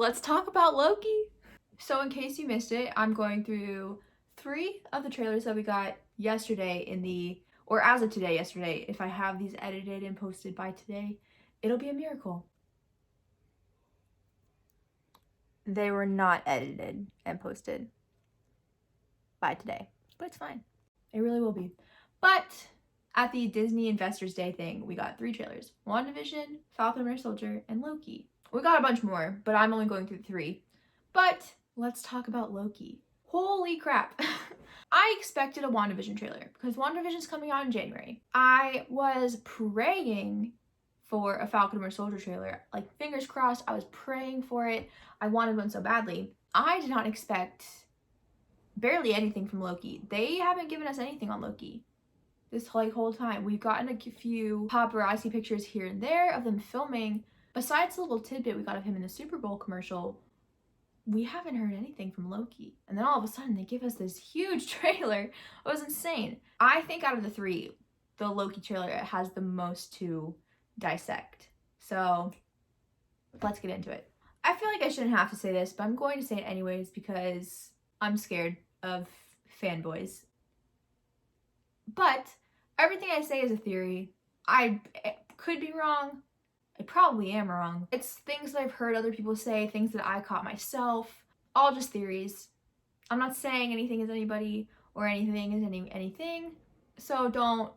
Let's talk about Loki. So in case you missed it, I'm going through 3 of the trailers that we got yesterday or as of today, yesterday. If I have these edited and posted by today, it'll be a miracle. They were not edited and posted by today, but it's fine. It really will be. But at the Disney Investors Day thing, we got 3 trailers. WandaVision, Falcon and Winter Soldier, and Loki. We got a bunch more, but I'm only going through 3. But let's talk about Loki. Holy crap. I expected a WandaVision trailer because WandaVision's coming out in January. I was praying for a Falcon and Winter Soldier trailer. Like, fingers crossed, I was praying for it. I wanted one so badly. I did not expect barely anything from Loki. They haven't given us anything on Loki this whole time. We've gotten a few paparazzi pictures here and there of them filming. Besides the little tidbit we got of him in the Super Bowl commercial, we haven't heard anything from Loki. And then all of a sudden they give us this huge trailer. It was insane. I think out of the 3, the Loki trailer has the most to dissect. So let's get into it. I feel like I shouldn't have to say this, but I'm going to say it anyways because I'm scared of fanboys. But everything I say is a theory. I could be wrong. I probably am wrong. It's things that I've heard other people say, things that I caught myself, all just theories. I'm not saying anything is anybody or anything is anything, so don't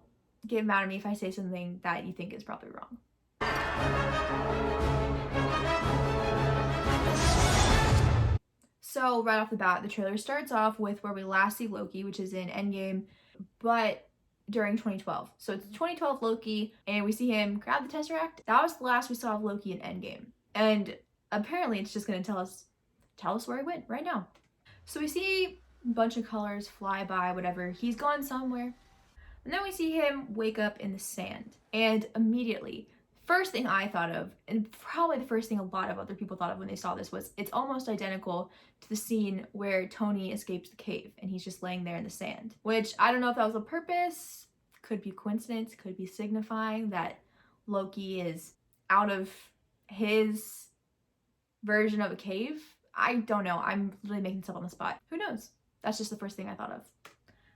get mad at me if I say something that you think is probably wrong. So right off the bat, the trailer starts off with where we last see Loki, which is in Endgame, but during 2012. So it's 2012 Loki, and we see him grab the Tesseract. That was the last we saw of Loki in Endgame. And apparently it's just gonna tell us where he went right now. So we see a bunch of colors fly by, whatever. He's gone somewhere. And then we see him wake up in the sand. And immediately, first thing I thought of, and probably the first thing a lot of other people thought of when they saw this, was it's almost identical to the scene where Tony escapes the cave and he's just laying there in the sand. Which, I don't know if that was on purpose, could be coincidence, could be signifying that Loki is out of his version of a cave. I don't know, I'm literally making stuff on the spot. Who knows? That's just the first thing I thought of.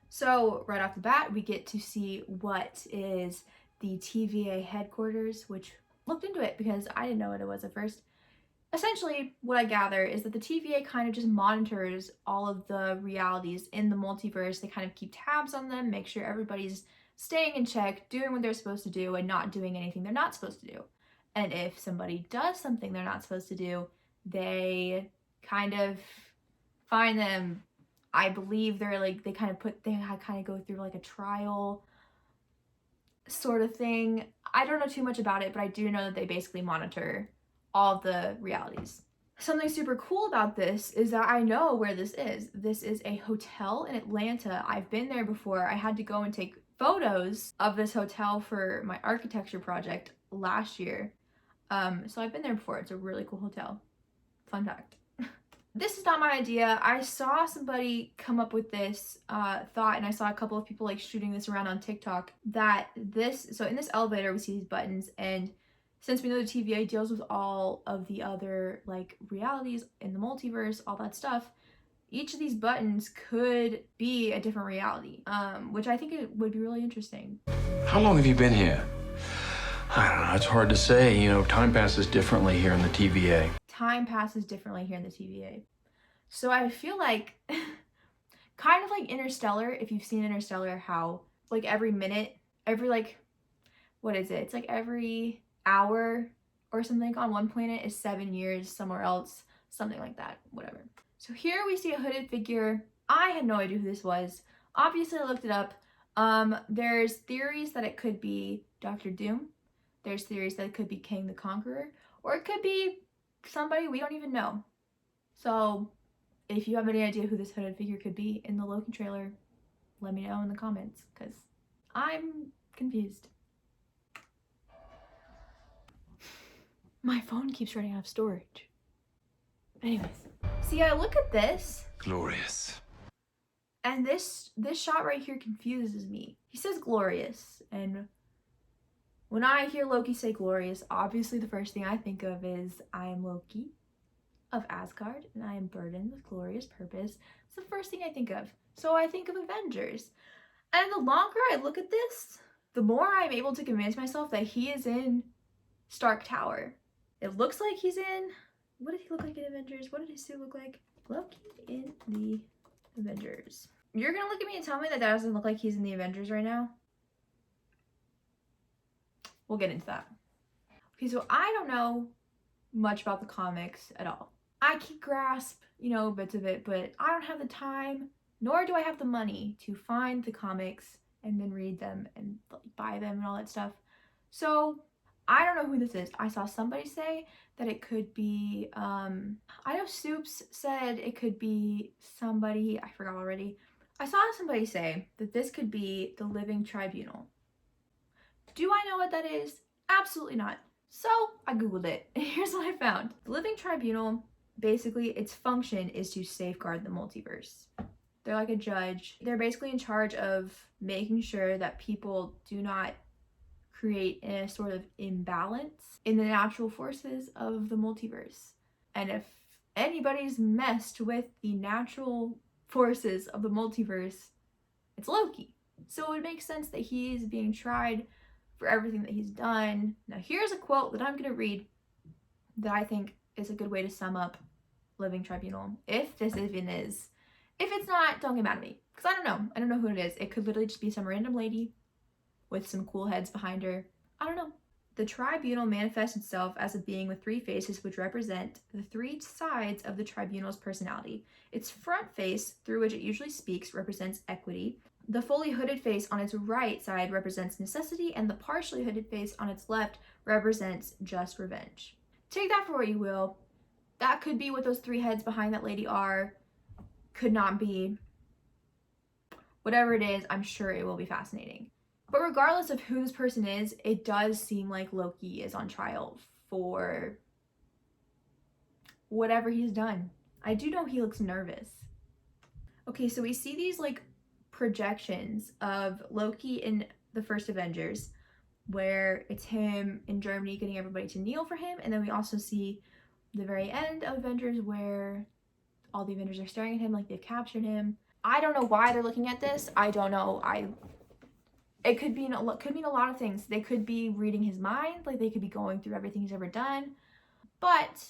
So right off the bat, we get to see what is the TVA headquarters, which looked into it because I didn't know what it was at first. Essentially, what I gather is that the TVA kind of just monitors all of the realities in the multiverse. They kind of keep tabs on them, make sure everybody's staying in check, doing what they're supposed to do, and not doing anything they're not supposed to do. And if somebody does something they're not supposed to do, they kind of find them. I believe they're like, they kind of go through like a trial sort of thing. I don't know too much about it, but I do know that they basically monitor all the realities. Something super cool about this is that I know where this is. This is a hotel in Atlanta. I've been there before. I had to go and take photos of this hotel for my architecture project last year. So I've been there before. It's a really cool hotel. Fun fact. This is not my idea. I saw somebody come up with this thought, and I saw a couple of people like shooting this around on TikTok, that so in this elevator we see these buttons, and since we know the TVA deals with all of the other like realities in the multiverse, all that stuff, each of these buttons could be a different reality, which I think it would be really interesting. How long have you been here? I don't know, it's hard to say. You know, time passes differently here in the TVA. Time passes differently here in the TVA. So I feel like, kind of like Interstellar, if you've seen Interstellar, how like every minute, every like, what is it? It's like every hour or something on one planet is 7 years somewhere else, something like that, whatever. So here we see a hooded figure. I had no idea who this was. Obviously I looked it up. There's theories that it could be Dr. Doom. There's theories that it could be Kang the Conqueror, or it could be somebody we don't even know. So if you have any idea who this hooded figure could be in the Loki trailer, let me know in the comments, because I'm confused. My phone keeps running out of storage. Anyways, see, I look at this. Glorious. And this shot right here confuses me. He says glorious, and when I hear Loki say glorious, obviously the first thing I think of is I am Loki. of Asgard and I am burdened with glorious purpose. It's the first thing I think of. So I think of Avengers. And the longer I look at this, the more I'm able to convince myself that he is in Stark Tower. It looks like he's in... What did he look like in Avengers? What did his suit look like? Loki in the Avengers. You're gonna look at me and tell me that doesn't look like he's in the Avengers right now? We'll get into that. Okay, so I don't know much about the comics at all. I can grasp, bits of it, but I don't have the time, nor do I have the money to find the comics and then read them and buy them and all that stuff. So I don't know who this is. I saw somebody say that it could be, I know Soups said it could be somebody, I forgot already. I saw somebody say that this could be the Living Tribunal. Do I know what that is? Absolutely not. So I Googled it, and here's what I found. The Living Tribunal, basically its function is to safeguard the multiverse. They're like a judge. They're basically in charge of making sure that people do not create a sort of imbalance in the natural forces of the multiverse. And if anybody's messed with the natural forces of the multiverse, it's Loki. So it makes sense that he's being tried for everything that he's done. Now here's a quote that I'm going to read that I think is a good way to sum up Living Tribunal, if this even is. If it's not, don't get mad at me, because I don't know who it is. It could literally just be some random lady with some cool heads behind her. I don't know. The tribunal manifests itself as a being with three faces which represent the three sides of the tribunal's personality. Its front face, through which it usually speaks, represents equity. The fully hooded face on its right side represents necessity, and the partially hooded face on its left represents just revenge. Take that for what you will. That could be what those three heads behind that lady are. Could not be. Whatever it is, I'm sure it will be fascinating. But regardless of who this person is, it does seem like Loki is on trial for whatever he's done. I do know he looks nervous. Okay, so we see these projections of Loki in the first Avengers, where it's him in Germany getting everybody to kneel for him, and then we also see the very end of Avengers where all the Avengers are staring at him like they've captured him. I don't know why they're looking at this. I don't know. It could mean a lot of things. They could be reading his mind, like they could be going through everything he's ever done. But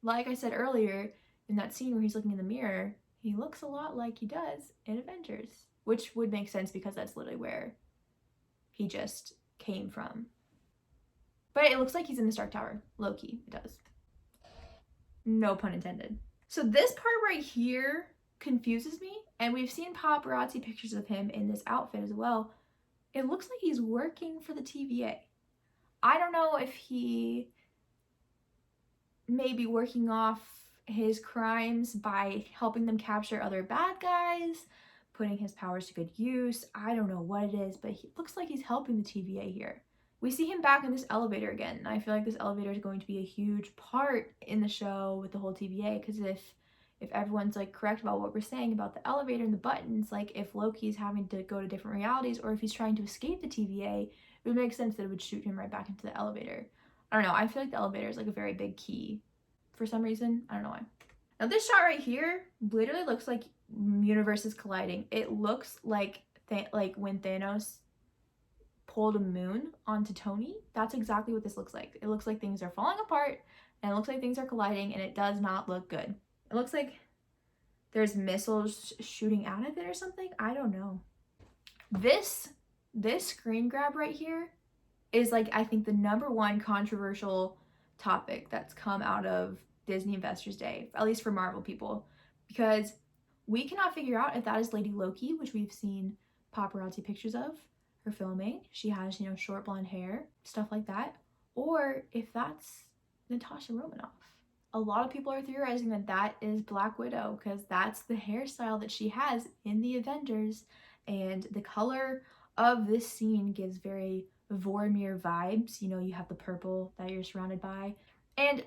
like I said earlier, in that scene where he's looking in the mirror, he looks a lot like he does in Avengers, which would make sense because that's literally where he just came from. But it looks like he's in the Stark Tower. Loki, it does. No pun intended. So this part right here confuses me, and we've seen paparazzi pictures of him in this outfit as well. It looks like he's working for the TVA. I don't know if he may be working off his crimes by helping them capture other bad guys, putting his powers to good use. I don't know what it is, but he looks like he's helping the TVA here. We see him back in this elevator again, and I feel like this elevator is going to be a huge part in the show with the whole TVA, because if everyone's correct about what we're saying about the elevator and the buttons, if Loki's having to go to different realities, or if he's trying to escape the TVA, it would make sense that it would shoot him right back into the elevator. I don't know, I feel like the elevator is a very big key for some reason. I don't know why. Now this shot right here literally looks like universes colliding. It looks like when Thanos pulled a moon onto Tony. That's exactly what this looks like. It looks like things are falling apart, and it looks like things are colliding, and it does not look good. It looks like there's missiles shooting out of it or something. I don't know. This screen grab right here is I think the #1 controversial topic that's come out of Disney Investors Day, at least for Marvel people, because we cannot figure out if that is Lady Loki, which we've seen paparazzi pictures of her filming. She has, short blonde hair, stuff like that, or if that's Natasha Romanoff. A lot of people are theorizing that that is Black Widow, because that's the hairstyle that she has in the Avengers, and the color of this scene gives very Vormir vibes. You have the purple that you're surrounded by, and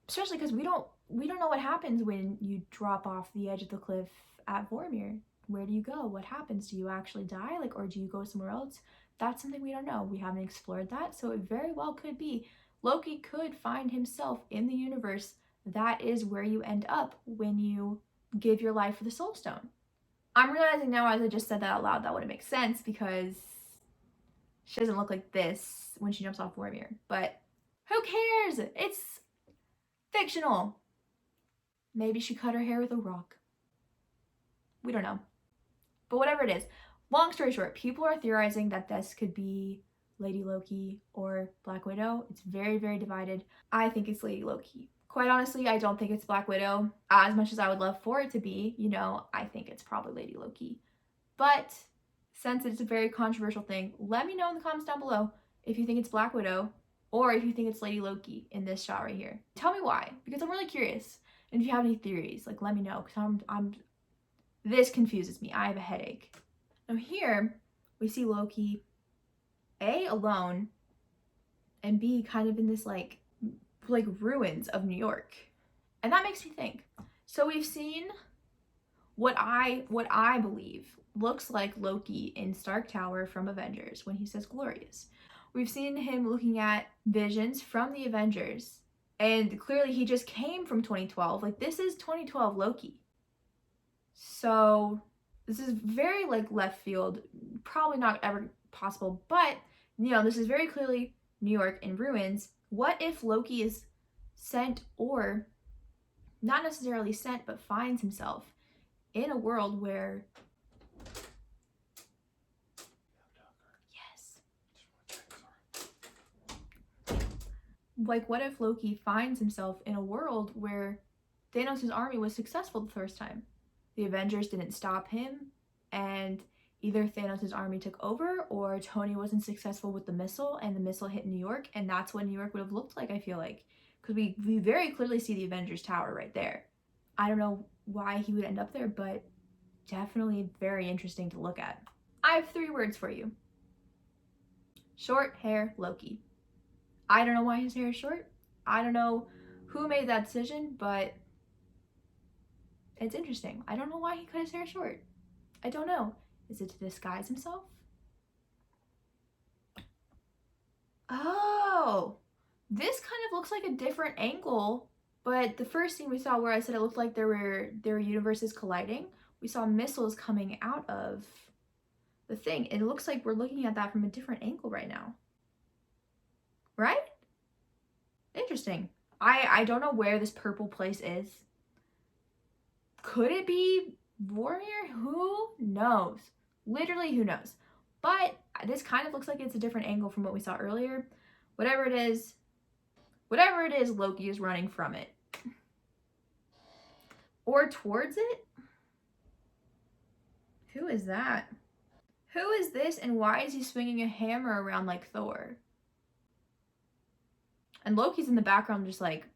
especially because we don't know what happens when you drop off the edge of the cliff at Vormir. Where do you go? What happens? Do you actually die, or do you go somewhere else? That's something we don't know. We haven't explored that, so it very well could be Loki could find himself in the universe that is where you end up when you give your life for the Soul Stone. I'm realizing now, as I just said that out loud, that wouldn't make sense because she doesn't look like this when she jumps off Vormir. But who cares? It's fictional. Maybe she cut her hair with a rock. We don't know. But whatever it is, long story short, people are theorizing that this could be Lady Loki or Black Widow. It's very, very divided. I think it's Lady Loki. Quite honestly, I don't think it's Black Widow. As much as I would love for it to be, I think it's probably Lady Loki. But since it's a very controversial thing, let me know in the comments down below if you think it's Black Widow or if you think it's Lady Loki in this shot right here. Tell me why, because I'm really curious. And if you have any theories, like, let me know, because this confuses me. I have a headache. Now here, we see Loki, A, alone, and B, kind of in this like ruins of New York. And that makes me think. So we've seen what I believe looks like Loki in Stark Tower from Avengers when he says glorious. We've seen him looking at visions from the Avengers, and clearly he just came from 2012. Like, this is 2012 Loki. So this is very like left field, probably not ever possible, but this is very clearly New York in ruins. What if Loki is sent, or not necessarily sent, but finds himself in a world where, like, what if Loki finds himself in a world where Thanos' army was successful the first time? The Avengers didn't stop him, and either Thanos' army took over, or Tony wasn't successful with the missile, and the missile hit New York, and that's what New York would have looked like, I feel like. Because we very clearly see the Avengers Tower right there. I don't know why he would end up there, but definitely very interesting to look at. I have 3 words for you. Short hair Loki. I don't know why his hair is short. I don't know who made that decision, but it's interesting. I don't know why he cut his hair short. I don't know. Is it to disguise himself? Oh, this kind of looks like a different angle, but the first scene we saw where I said it looked like there were universes colliding, we saw missiles coming out of the thing. It looks like we're looking at that from a different angle right now. Right? Interesting. I don't know where this purple place is. Could it be Vormir? Who knows? Literally, who knows? But this kind of looks like it's a different angle from what we saw earlier. Whatever it is, Loki is running from it. Or towards it? Who is that? Who is this, and why is he swinging a hammer around like Thor? And Loki's in the background just like,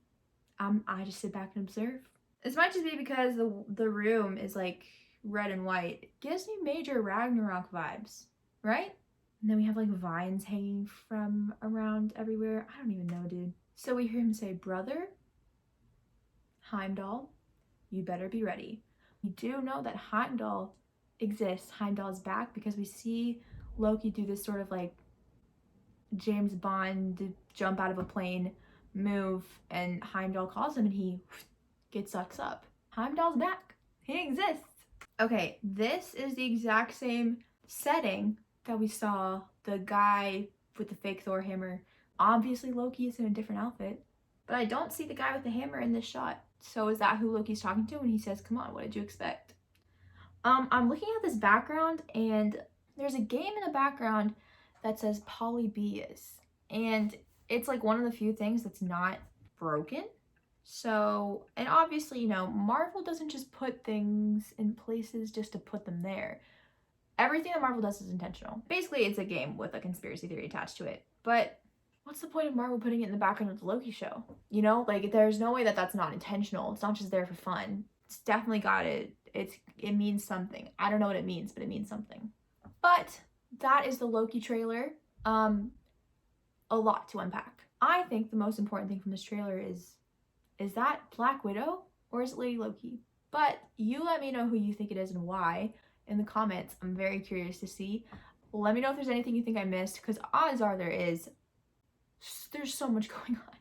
I just sit back and observe. This might just be because the room is like red and white. It gives me major Ragnarok vibes, right? And then we have like vines hanging from around everywhere. I don't even know, dude. So we hear him say, brother, Heimdall, you better be ready. We do know that Heimdall exists. Heimdall is back because we see Loki do this sort of like James Bond jump out of a plane move, and Heimdall calls him and he gets sucks up. Heimdall's back. He exists. Okay, this is the exact same setting that we saw the guy with the fake Thor hammer. Obviously Loki is in a different outfit, but I don't see the guy with the hammer in this shot. So is that who Loki's talking to when he says, come on, what did you expect? I'm looking at this background, and there's a game in the background that says Polybius, and it's like one of the few things that's not broken. So, and obviously, Marvel doesn't just put things in places just to put them there. Everything that Marvel does is intentional. Basically, it's a game with a conspiracy theory attached to it. But what's the point of Marvel putting it in the background of the Loki show? Like, there's no way that that's not intentional. It's not just there for fun. It's definitely got it. It means something. I don't know what it means, but it means something. But that is the Loki trailer. A lot to unpack. I think the most important thing from this trailer is that Black Widow or is it Lady Loki? But you let me know who you think it is and why in the comments. I'm very curious to see. Let me know if there's anything you think I missed, because odds are there's so much going on.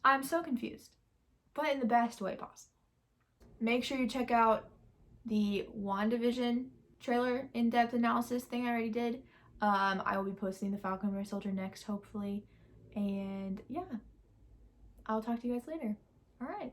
I'm so confused, but in the best way possible. Make sure you check out the WandaVision trailer in-depth analysis thing I already did. I will be posting the Falcon and Winter Soldier next, hopefully. And yeah, I'll talk to you guys later. All right.